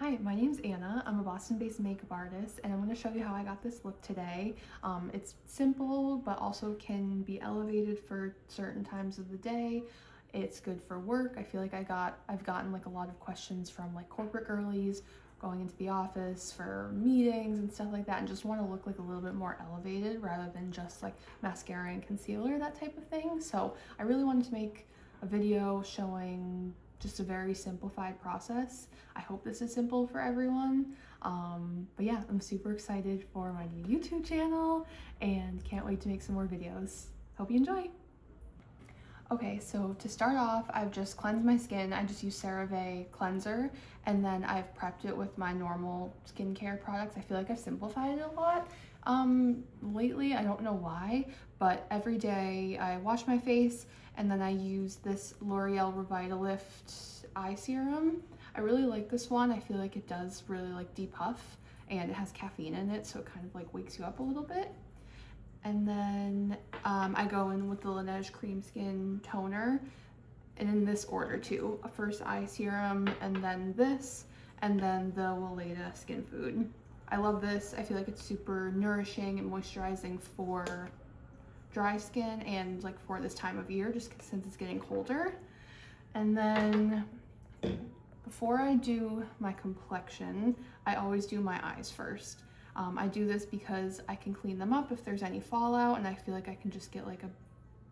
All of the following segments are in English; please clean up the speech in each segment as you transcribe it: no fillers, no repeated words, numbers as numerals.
Hi, my name's Anna. I'm a Boston-based makeup artist, and I'm going to show you how I got this look today. It's simple, but also can be elevated for certain times of the day. It's good for work. I feel like I've gotten like a lot of questions from like corporate girlies going into the office for meetings and stuff like that, and just want to look like a little bit more elevated rather than just like mascara and concealer, that type of thing. So I really wanted to make a video showing just a very simplified process. I hope this is simple for everyone. But yeah, I'm super excited for my new YouTube channel and can't wait to make some more videos. Hope you enjoy. Okay, so to start off, I've just cleansed my skin. I just use CeraVe cleanser, and then I've prepped it with my normal skincare products. I feel like I've simplified it a lot lately. I don't know why, but every day I wash my face and then I use this L'Oreal Revitalift eye serum. I really like this one. I feel like it does really like depuff, and it has caffeine in it, so it kind of like wakes you up a little bit. And then I go in with the Laneige Cream Skin Toner, and in this order too. First eye serum, and then this, and then the Weleda Skin Food. I love this. I feel like it's super nourishing and moisturizing for dry skin and like for this time of year, just since it's getting colder. And then before I do my complexion, I always do my eyes first. I do this because I can clean them up if there's any fallout, and I feel like I can just get like a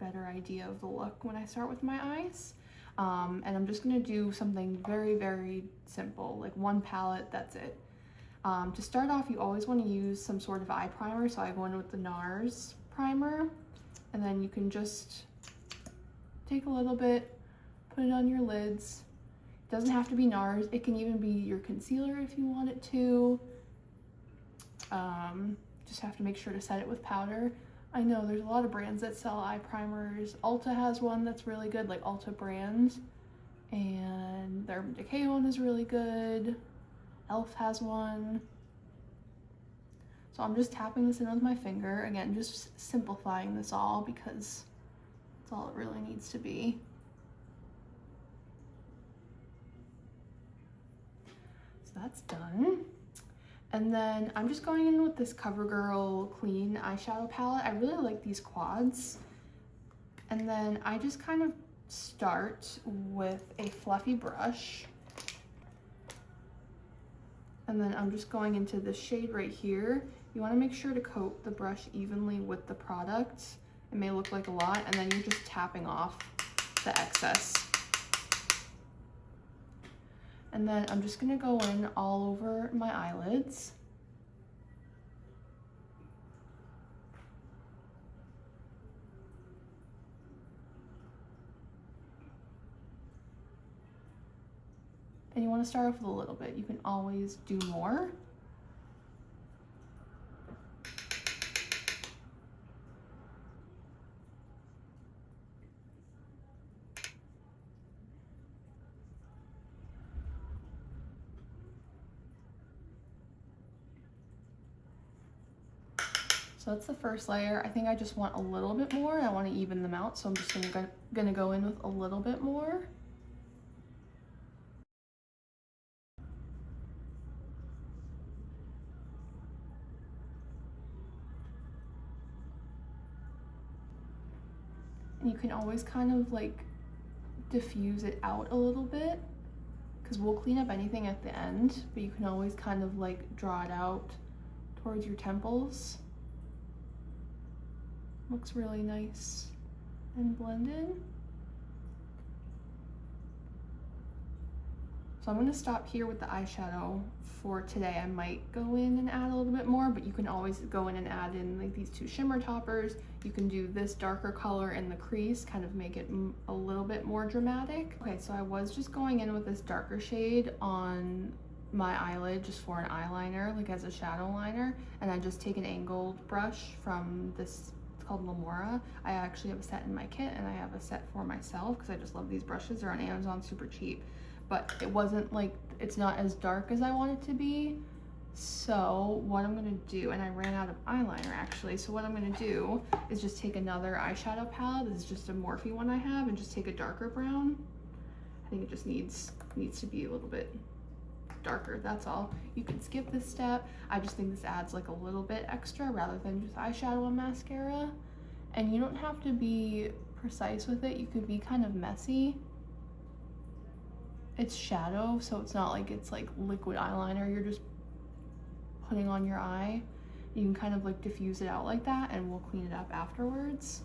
better idea of the look when I start with my eyes. And I'm just gonna do something very, very simple, like one palette, that's it. To start off, you always want to use some sort of eye primer, so I go in with the NARS primer, and then you can just take a little bit, put it on your lids. It doesn't have to be NARS, it can even be your concealer if you want it to. Just have to make sure to set it with powder. I know there's a lot of brands that sell eye primers. Ulta has one that's really good, like Ulta brand, and their Decay one is really good. Elf has one. So I'm just tapping this in with my finger. Again, just simplifying this all because that's all it really needs to be. So that's done. And then I'm just going in with this CoverGirl Clean eyeshadow palette. I really like these quads. And then I just kind of start with a fluffy brush. And then I'm just going into this shade right here. You want to make sure to coat the brush evenly with the product. It may look like a lot, and then you're just tapping off the excess. And then I'm just gonna go in all over my eyelids. And you wanna start off with a little bit. You can always do more. So that's the first layer. I think I just want a little bit more. I want to even them out, so I'm just gonna go in with a little bit more. And you can always kind of like diffuse it out a little bit, because we'll clean up anything at the end, but you can always kind of like draw it out towards your temples. Looks really nice and blended. So I'm gonna stop here with the eyeshadow for today. I might go in and add a little bit more, but you can always go in and add in like these two shimmer toppers. You can do this darker color in the crease, kind of make it a little bit more dramatic. Okay, so I was just going in with this darker shade on my eyelid just for an eyeliner, like as a shadow liner, and I just take an angled brush from this, called Lamora. I actually have a set in my kit, and I have a set for myself because I just love these brushes. They're on Amazon, super cheap, but it wasn't like, it's not as dark as I want it to be. So what I'm gonna do, and I ran out of eyeliner actually, so what I'm gonna do is just take another eyeshadow palette. This is just a Morphe one I have, and just take a darker brown. I think it just needs to be a little bit darker, that's all. You can skip this step. I just think this adds like a little bit extra rather than just eyeshadow and mascara. And you don't have to be precise with it, you could be kind of messy. It's shadow, so it's not like it's like liquid eyeliner you're just putting on your eye. You can kind of like diffuse it out like that, and we'll clean it up afterwards.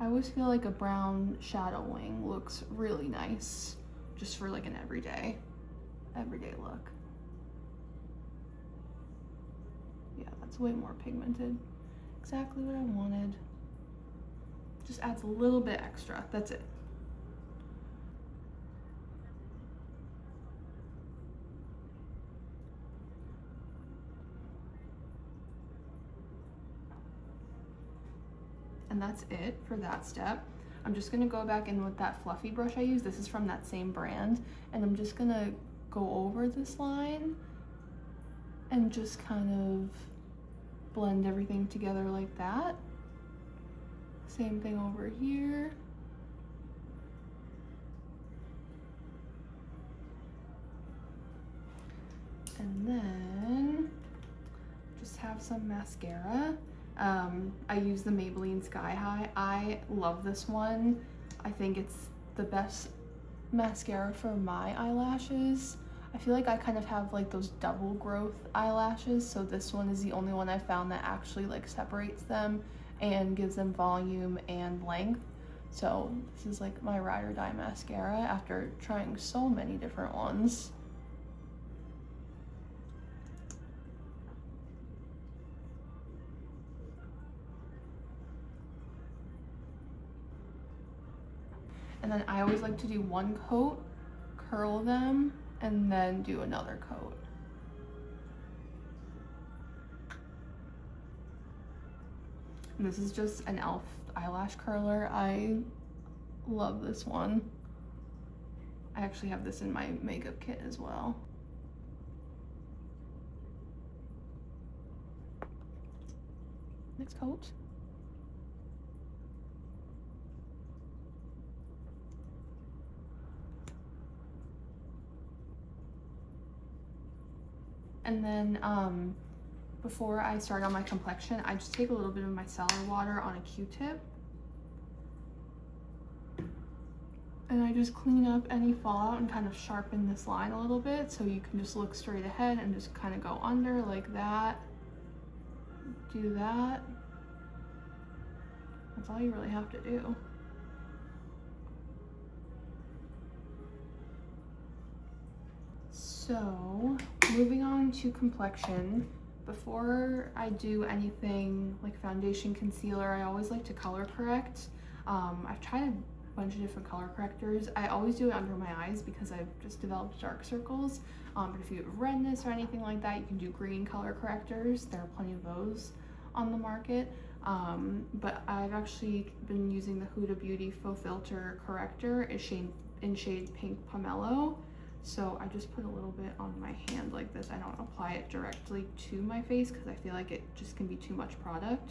I always feel like a brown shadow wing looks really nice just for like an everyday look. Yeah, that's way more pigmented. Exactly what I wanted. Just adds a little bit extra, that's it. And that's it for that step. I'm just gonna go back in with that fluffy brush I use. This is from that same brand. And I'm just gonna go over this line and just kind of blend everything together like that. Same thing over here. And then just have some mascara. I use the Maybelline Sky High. I love this one. I think it's the best mascara for my eyelashes. I feel like I kind of have like those double growth eyelashes, so this one is the only one I found that actually like separates them and gives them volume and length. So this is like my ride or die mascara after trying so many different ones. And then I always like to do one coat, curl them, and then do another coat. And this is just an e.l.f. eyelash curler. I love this one. I actually have this in my makeup kit as well. Next coat. And then before I start on my complexion, I just take a little bit of micellar water on a Q-tip. And I just clean up any fallout and kind of sharpen this line a little bit so you can just look straight ahead and just kind of go under like that. Do that. That's all you really have to do. So, moving on to complexion, before I do anything like foundation, concealer, I always like to color correct. I've tried a bunch of different color correctors. I always do it under my eyes because I've just developed dark circles. But if you have redness or anything like that, you can do green color correctors. There are plenty of those on the market. But I've actually been using the Huda Beauty Faux Filter Corrector in shade Pink Pomelo. So I just put a little bit on my hand like this. I don't apply it directly to my face because I feel like it just can be too much product.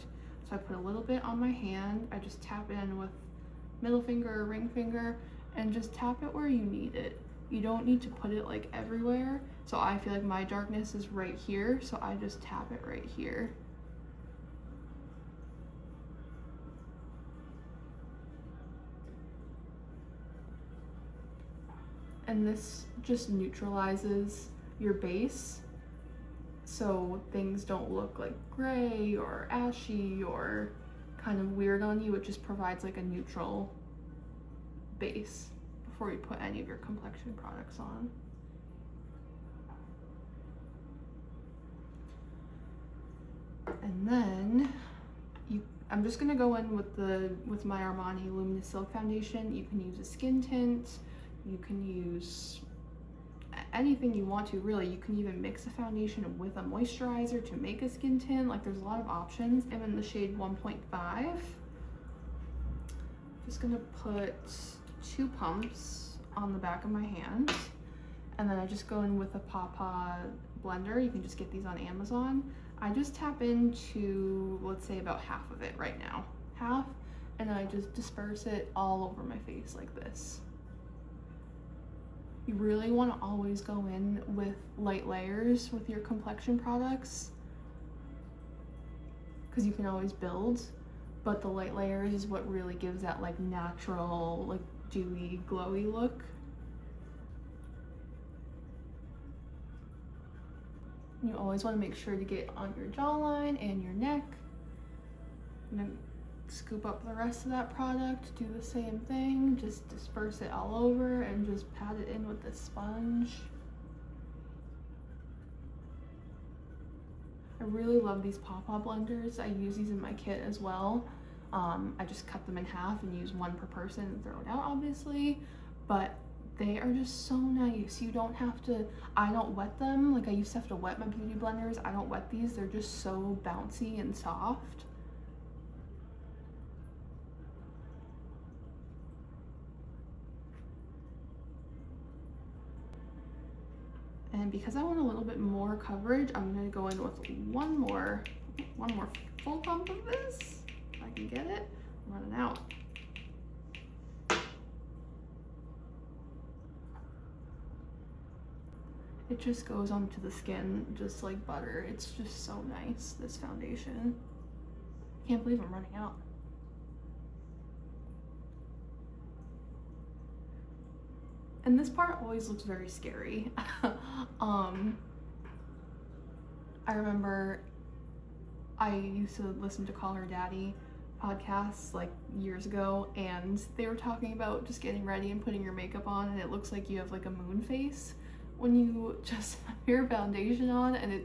So I put a little bit on my hand. I just tap in with middle finger or ring finger and just tap it where you need it. You don't need to put it like everywhere. So I feel like my darkness is right here, so I just tap it right here. And this just neutralizes your base so things don't look like gray or ashy or kind of weird on you. It just provides like a neutral base before you put any of your complexion products on. And then I'm just gonna go in with my Armani Luminous Silk Foundation. You can use a skin tint. You can use anything you want to, really. You can even mix a foundation with a moisturizer to make a skin tint. Like, there's a lot of options. I'm in the shade 1.5. Just gonna put 2 pumps on the back of my hand. And then I just go in with a Papa blender. You can just get these on Amazon. I just tap into, let's say, about half of it right now. Half. and I just disperse it all over my face like this. You really want to always go in with light layers with your complexion products, because you can always build, but the light layers is what really gives that like natural, like dewy, glowy look. You always want to make sure to get on your jawline and your neck. And then scoop up the rest of that product, do the same thing, just disperse it all over and just pat it in with the sponge. I really love these pop-up blenders. I use these in my kit as well. I just cut them in half and use one per person and throw it out, obviously, but they are just so nice. You don't have to, I don't wet them. Like I used to have to wet my beauty blenders. I don't wet these. They're just so bouncy and soft. And because I want a little bit more coverage, I'm gonna go in with one more full pump of this. If I can get it, I'm running out. It just goes onto the skin just like butter. It's just so nice, this foundation. Can't believe I'm running out. And this part always looks very scary. I remember I used to listen to Call Her Daddy podcasts like years ago, and they were talking about just getting ready and putting your makeup on, and it looks like you have like a moon face when you just have your foundation on, and it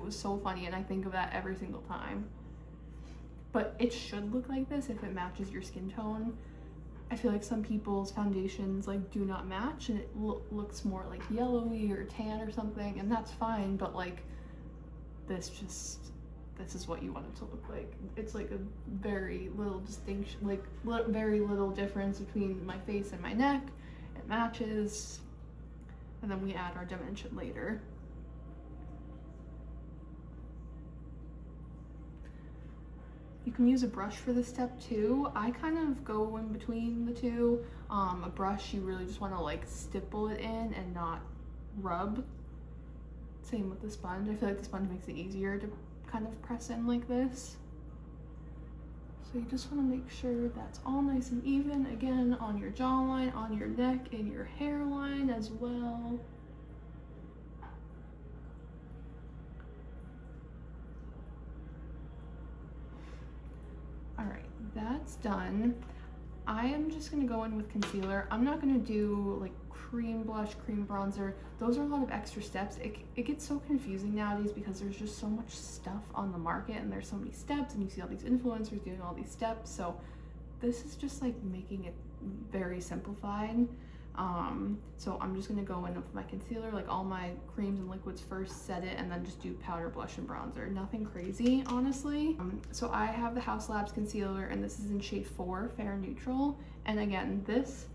was so funny, and I think of that every single time. But it should look like this if it matches your skin tone. I feel like some people's foundations like do not match, and it looks more like yellowy or tan or something, and that's fine, but like this is what you want it to look like. It's like a very little distinction, like very little difference between my face and my neck. It matches, and then we add our dimension later. You can use a brush for this step too. I kind of go in between the two. A brush, you really just want to like stipple it in and not rub. Same with the sponge. I feel like the sponge makes it easier to kind of press in like this. So you just want to make sure that's all nice and even, again, on your jawline, on your neck, and your hairline as well. All right, that's done. I am just gonna go in with concealer. I'm not gonna do like cream blush, cream bronzer. Those are a lot of extra steps. It gets so confusing nowadays because there's just so much stuff on the market, and there's so many steps, and you see all these influencers doing all these steps. So this is just like making it very simplified. So I'm just gonna go in with my concealer, like all my creams and liquids first, set it, and then just do powder, blush, and bronzer. Nothing crazy, honestly. So I have the Haus Labs concealer, and this is in shade 4, Fair Neutral. And again, this,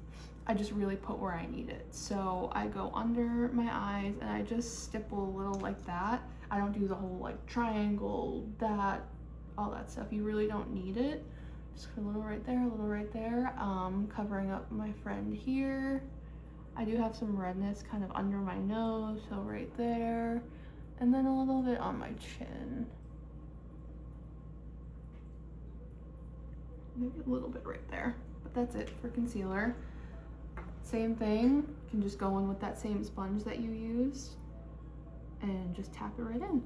I just really put where I need it. So I go under my eyes, and I just stipple a little like that. I don't do the whole like triangle, that, all that stuff. You really don't need it. Just a little right there, a little right there. Covering up my friend here. I do have some redness kind of under my nose, so right there. And then a little bit on my chin. Maybe a little bit right there, but that's it for concealer. Same thing, you can just go in with that same sponge that you used and just tap it right in.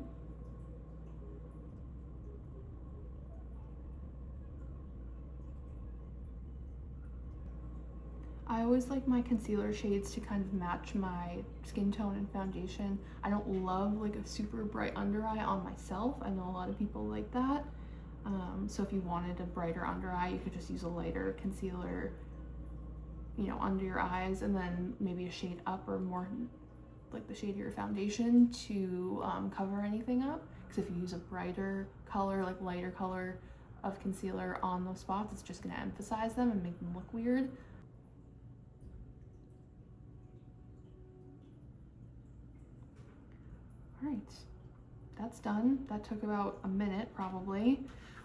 I always like my concealer shades to kind of match my skin tone and foundation. I don't love like a super bright under eye on myself. I know a lot of people like that. So if you wanted a brighter under eye, you could just use a lighter concealer, you know, under your eyes, and then maybe a shade up or more like the shade of your foundation to cover anything up. Because if you use a brighter color, like lighter color of concealer on those spots, it's just gonna emphasize them and make them look weird. All right, that's done. That took about a minute probably.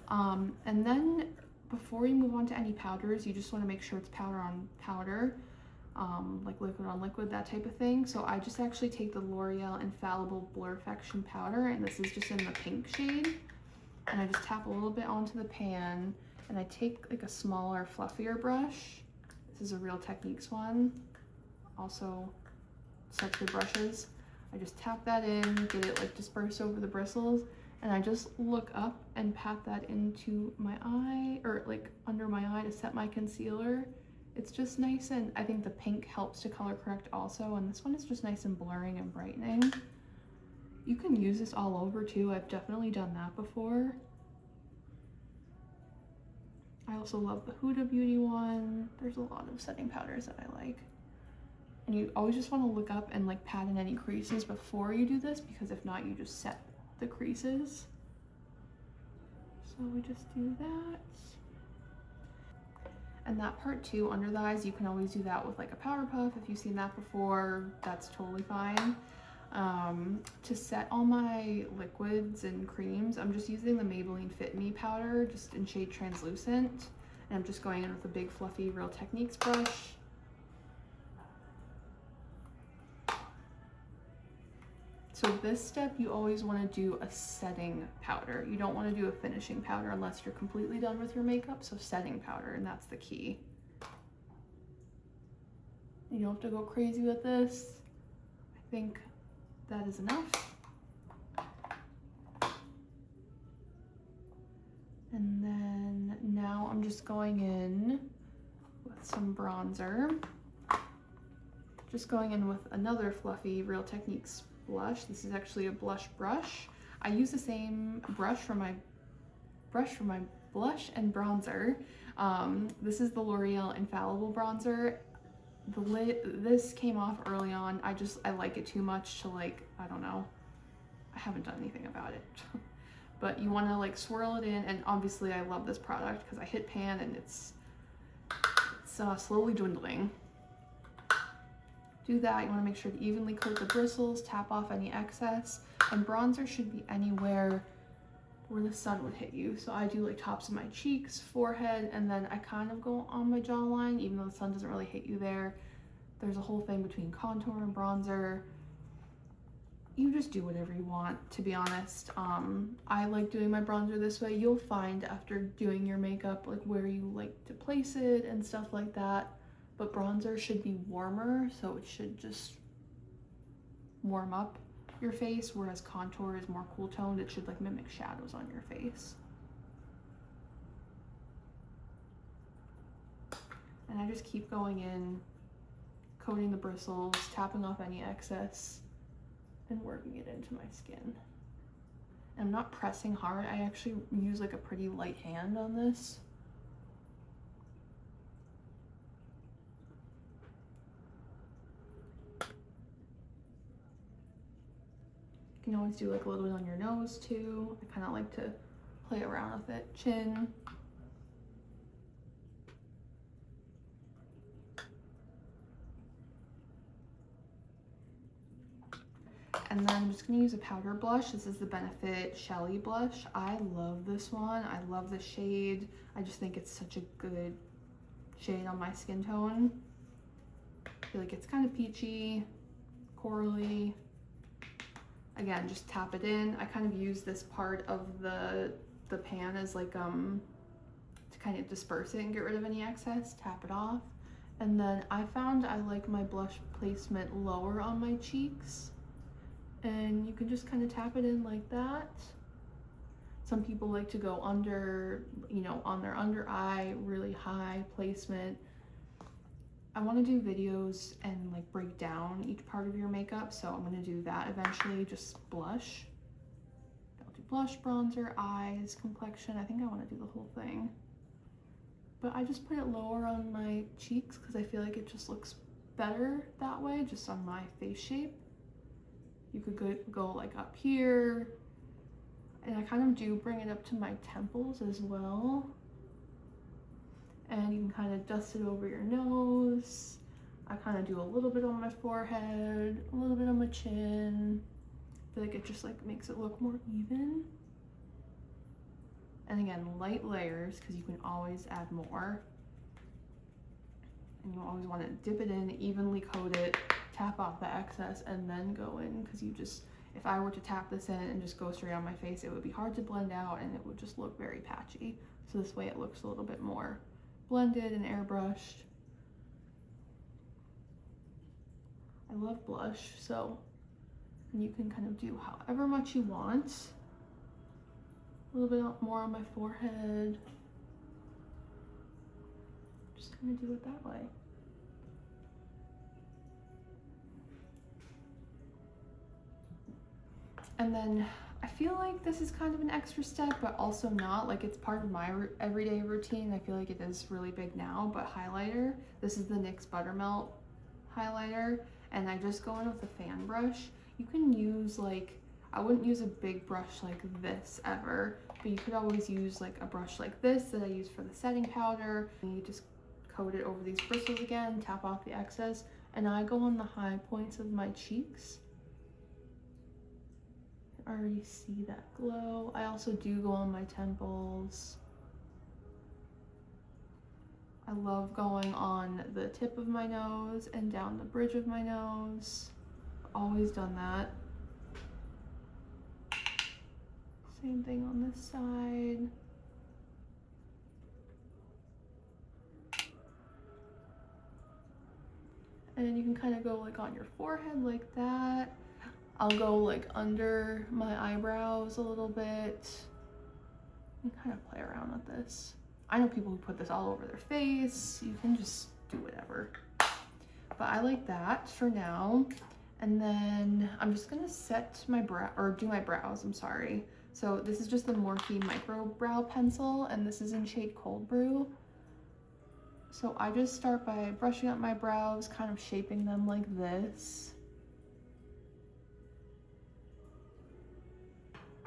And then before you move on to any powders, you just want to make sure it's powder on powder, like liquid on liquid, that type of thing. So I just actually take the L'Oreal Infallible Blurfection powder, and this is just in the pink shade, and I just tap a little bit onto the pan, and I take like a smaller, fluffier brush. This is a Real Techniques one, also such good brushes. I just tap that in, get it like dispersed over the bristles, and I just look up and pat that into my eye, or like under my eye, to set my concealer. It's just nice, and I think the pink helps to color correct also, and this one is just nice and blurring and brightening. You can use this all over too. I've definitely done that before. I also love the Huda Beauty one. There's a lot of setting powders that I like. And you always just want to look up and like pat in any creases before you do this, because if not, you just set the creases. So we just do that. And that part too, under the eyes, you can always do that with like a powder puff. If you've seen that before, that's totally fine. To set all my liquids and creams, I'm just using the Maybelline Fit Me Powder, just in shade Translucent. And I'm just going in with a big fluffy Real Techniques brush. So this step, you always want to do a setting powder. You don't want to do a finishing powder unless you're completely done with your makeup. So setting powder, and that's the key. You don't have to go crazy with this. I think that is enough. And then now I'm just going in with some bronzer. Just going in with another fluffy Real Techniques blush. This is actually a blush brush. I use the same brush for my blush and bronzer. This is the L'Oreal Infallible bronzer. This came off early on. I like it too much to, like, I don't know. I haven't done anything about it. But you want to like swirl it in, and obviously I love this product because I hit pan and it's slowly dwindling. Do that. You want to make sure to evenly coat the bristles, tap off any excess, and bronzer should be anywhere where the sun would hit you. So I do like tops of my cheeks, forehead, and then I kind of go on my jawline, even though the sun doesn't really hit you there. There's a whole thing between contour and bronzer. You just do whatever you want, to be honest. I like doing my bronzer this way. You'll find after doing your makeup like where you like to place it and stuff like that. But bronzer should be warmer, so it should just warm up your face, whereas contour is more cool toned. It should like mimic shadows on your face. And I just keep going in, coating the bristles, tapping off any excess, and working it into my skin. And I'm not pressing hard. I actually use like a pretty light hand on this. You can always do like a little bit on your nose too. I kind of like to play around with it. Chin. And then I'm just going to use a powder blush. This is the Benefit Shelly blush. I love this one. I love the shade. I just think it's such a good shade on my skin tone. I feel like it's kind of peachy, corally. Again, just tap it in. I kind of use this part of the pan as like to kind of disperse it and get rid of any excess. Tap it off. And then I found I like my blush placement lower on my cheeks. And you can just kind of tap it in like that. Some people like to go under, you know, on their under eye, really high placement. I want to do videos and like break down each part of your makeup, so I'm going to do that eventually. Just blush. I'll do blush, bronzer, eyes, complexion. I think I want to do the whole thing. But I just put it lower on my cheeks because I feel like it just looks better that way, just on my face shape. You could go like up here, and I kind of do bring it up to my temples as well. And you can kind of dust it over your nose. I kind of do a little bit on my forehead, a little bit on my chin. I feel like it just like makes it look more even. And again, light layers, because you can always add more. And you always want to dip it in, evenly coat it, tap off the excess, and then go in, because you just, if I were to tap this in and just go straight on my face, it would be hard to blend out and it would just look very patchy. So this way it looks a little bit more blended and airbrushed. I love blush, so you can kind of do however much you want. A little bit more on my forehead. Just kind of do it that way. And then I feel like this is kind of an extra step, but also not. Like, it's part of my everyday routine. I feel like it is really big now, but highlighter. This is the NYX Buttermelt highlighter, and I just go in with a fan brush. You can use, like, I wouldn't use a big brush like this ever, but you could always use like a brush like this that I use for the setting powder. And you just coat it over these bristles again, tap off the excess, and I go on the high points of my cheeks. I already see that glow. I also do go on my temples. I love going on the tip of my nose and down the bridge of my nose. I've always done that. Same thing on this side. And then you can kind of go like on your forehead like that. I'll go like under my eyebrows a little bit and kind of play around with this. I know people who put this all over their face. You can just do whatever. But I like that for now. And then I'm just gonna set my brow, or do my brows, I'm sorry. So this is just the Morphe Micro Brow Pencil, and this is in shade Cold Brew. So I just start by brushing up my brows, kind of shaping them like this.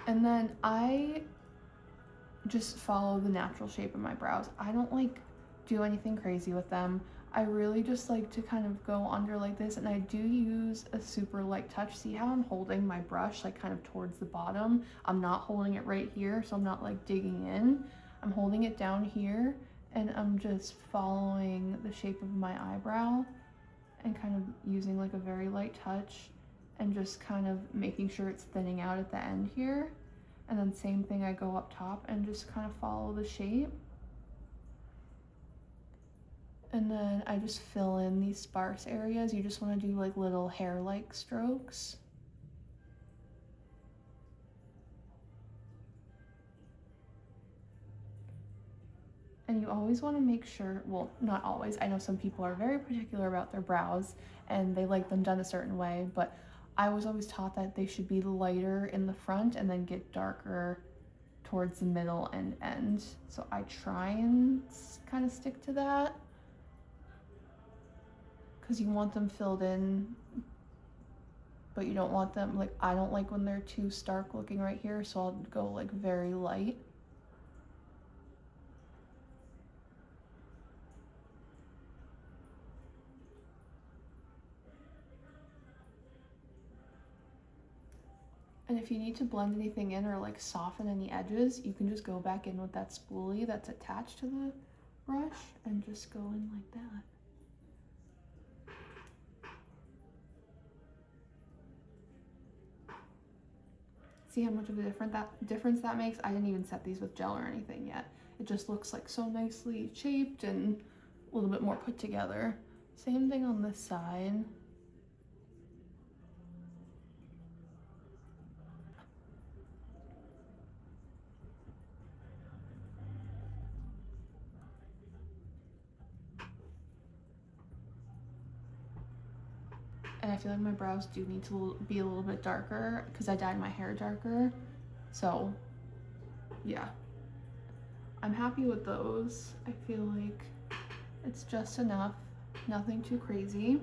And then I just follow the natural shape of my brows. I don't like do anything crazy with them. I really just like to kind of go under like this, and I do use a super light touch. See how I'm holding my brush like kind of towards the bottom? I'm not holding it right here, so I'm not like digging in. I'm holding it down here, and I'm just following the shape of my eyebrow and kind of using like a very light touch and just kind of making sure it's thinning out at the end here. And then same thing, I go up top and just kind of follow the shape. And then I just fill in these sparse areas. You just want to do like little hair-like strokes. And you always want to make sure, well, not always. I know some people are very particular about their brows and they like them done a certain way, but I was always taught that they should be lighter in the front and then get darker towards the middle and end. So I try and kind of stick to that, because you want them filled in, but you don't want them, like, I don't like when they're too stark looking right here, so I'll go like very light. And if you need to blend anything in or like soften any edges, you can just go back in with that spoolie that's attached to the brush and just go in like that. See how much of a difference that makes? I didn't even set these with gel or anything yet. It just looks like so nicely shaped and a little bit more put together. Same thing on this side. And I feel like my brows do need to be a little bit darker because I dyed my hair darker. So yeah, I'm happy with those. I feel like it's just enough, nothing too crazy.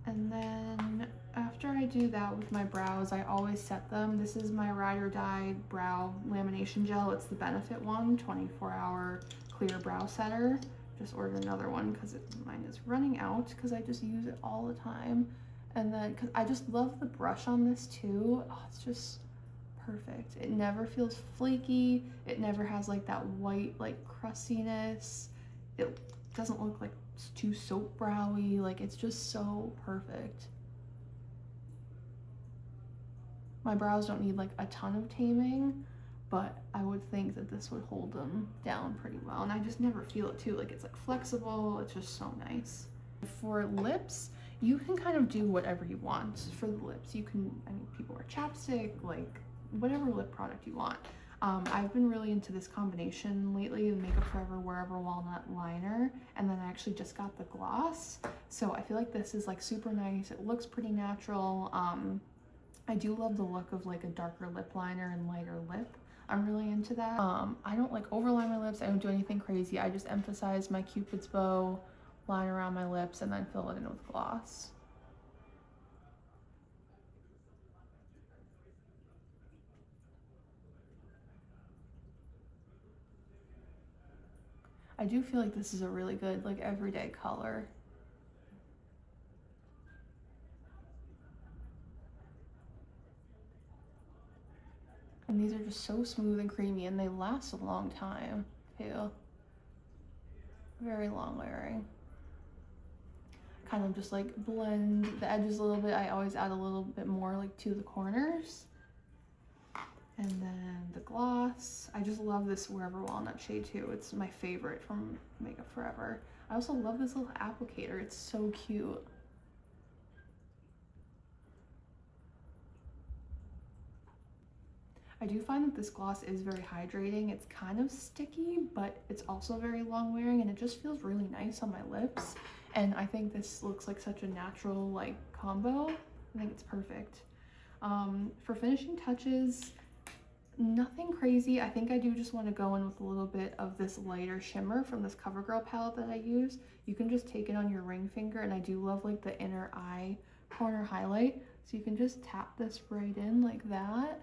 And then after I do that with my brows, I always set them. This is my Ride or Die brow lamination gel. It's the Benefit one, 24-hour clear brow setter. Just ordered another one because mine is running out because I just use it all the time. And then because I just love the brush on this too. Oh, it's just perfect. It never feels flaky. It never has like that white like crustiness. It doesn't look like it's too soap browy. Like, it's just so perfect. My brows don't need like a ton of taming, but I would think that this would hold them down pretty well. And I just never feel it too. Like, it's like flexible. It's just so nice. For lips, you can kind of do whatever you want for the lips. You can, I mean, people wear chapstick, like whatever lip product you want. I've been really into this combination lately, the Makeup Forever Wherever Walnut Liner, and then I actually just got the gloss. So I feel like this is like super nice. It looks pretty natural. I do love the look of like a darker lip liner and lighter lip. I'm really into that. I don't like overline my lips. I don't do anything crazy. I just emphasize my Cupid's bow, line around my lips, and then fill it in with gloss. I do feel like this is a really good like everyday color. And these are just so smooth and creamy, and they last a long time too. Very long wearing. Kind of just like blend the edges a little bit. I always add a little bit more like to the corners. And then the gloss. I just love this Wherever Walnut shade too. It's my favorite from Makeup Forever. I also love this little applicator. It's so cute. I do find that this gloss is very hydrating. It's kind of sticky, but it's also very long wearing, and it just feels really nice on my lips. And I think this looks like such a natural like combo. I think it's perfect. For finishing touches, nothing crazy. I think I do just want to go in with a little bit of this lighter shimmer from this CoverGirl palette that I use. You can just take it on your ring finger, and I do love like the inner eye corner highlight. So you can just tap this right in like that.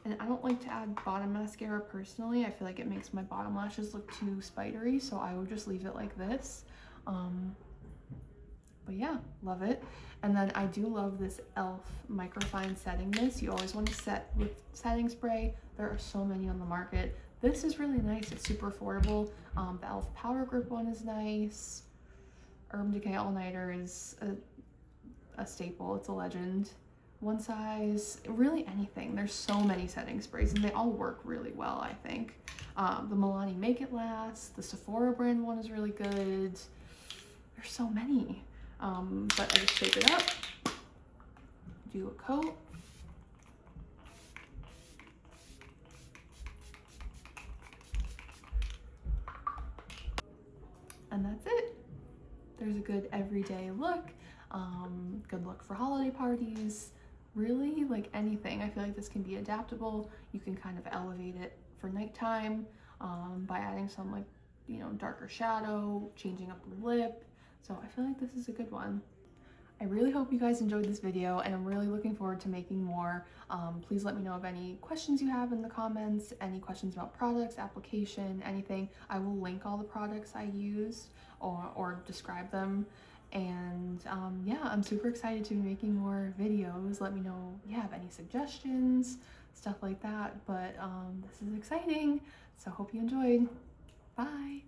And I don't like to add bottom mascara personally. I feel like it makes my bottom lashes look too spidery, so I would just leave it like this. But yeah, love it. And then I do love this e.l.f. Microfine Setting Mist. You always want to set with setting spray. There are so many on the market. This is really nice. It's super affordable. The e.l.f. Powder Grip one is nice. Urban Decay All Nighter is a staple. It's a legend. One Size, really anything. There's so many setting sprays, and they all work really well, I think. The Milani Make It Last, the Sephora brand one is really good. There's so many. But I just shake it up, do a coat. And that's it. There's a good everyday look, good look for holiday parties. Really, like anything. I feel like this can be adaptable. You can kind of elevate it for nighttime by adding some like, you know, darker shadow, changing up the lip. So I feel like this is a good one. I really hope you guys enjoyed this video, and I'm really looking forward to making more. Please let me know of any questions you have in the comments, any questions about products, application, anything. I will link all the products I used or describe them. And yeah, I'm super excited to be making more videos. Let me know if you have any suggestions, stuff like that. But this is exciting, so hope you enjoyed. Bye.